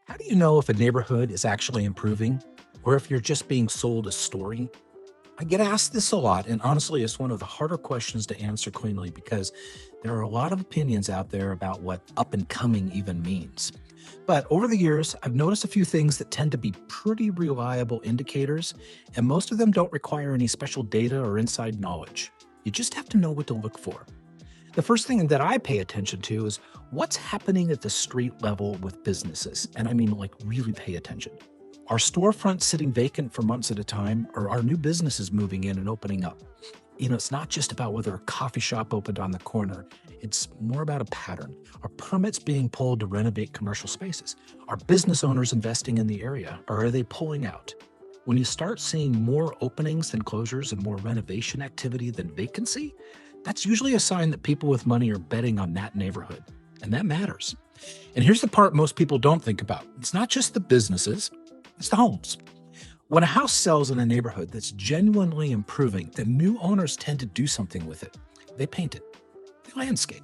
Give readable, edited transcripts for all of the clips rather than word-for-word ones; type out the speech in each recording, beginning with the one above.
How do you know if a neighborhood is actually improving or if you're just being sold a story? I get asked this a lot, and honestly, it's one of the harder questions to answer cleanly because there are a lot of opinions out there about what up and coming even means. But over the years, I've noticed a few things that tend to be pretty reliable indicators, and most of them don't require any special data or inside knowledge. You just have to know what to look for. The first thing that I pay attention to is what's happening at the street level with businesses. And I mean, like, really pay attention. Are storefronts sitting vacant for months at a time, or are new businesses moving in and opening up? It's not just about whether a coffee shop opened on the corner. It's more about a pattern. Are permits being pulled to renovate commercial spaces? Are business owners investing in the area, or are they pulling out? When you start seeing more openings than closures and more renovation activity than vacancy, that's usually a sign that people with money are betting on that neighborhood. And that matters. And here's the part most people don't think about. It's not just the businesses, it's the homes. When a house sells in a neighborhood that's genuinely improving, the new owners tend to do something with it. They paint it, they landscape,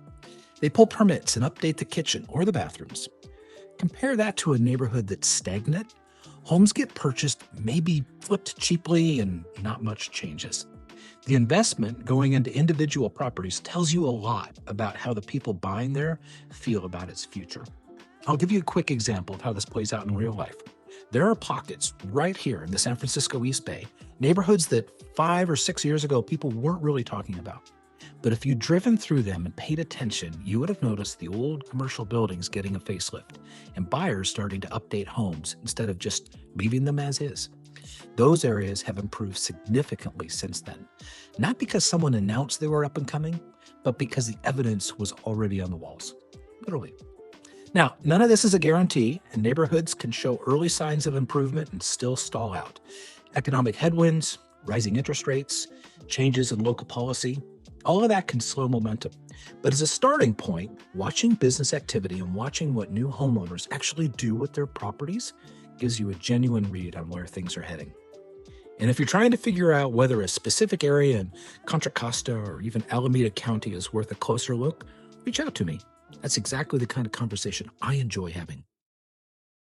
they pull permits and update the kitchen or the bathrooms. Compare that to a neighborhood that's stagnant. Homes get purchased, maybe flipped cheaply, and not much changes. The investment going into individual properties tells you a lot about how the people buying there feel about its future. I'll give you a quick example of how this plays out in real life. There are pockets right here in the San Francisco East Bay, neighborhoods that 5 or 6 years ago people weren't really talking about. But if you'd driven through them and paid attention, you would have noticed the old commercial buildings getting a facelift and buyers starting to update homes instead of just leaving them as is. Those areas have improved significantly since then, not because someone announced they were up and coming, but because the evidence was already on the walls, literally. Now, none of this is a guarantee, and neighborhoods can show early signs of improvement and still stall out. Economic headwinds, rising interest rates, changes in local policy, all of that can slow momentum. But as a starting point, watching business activity and watching what new homeowners actually do with their properties gives you a genuine read on where things are heading. And if you're trying to figure out whether a specific area in Contra Costa or even Alameda County is worth a closer look, reach out to me. That's exactly the kind of conversation I enjoy having.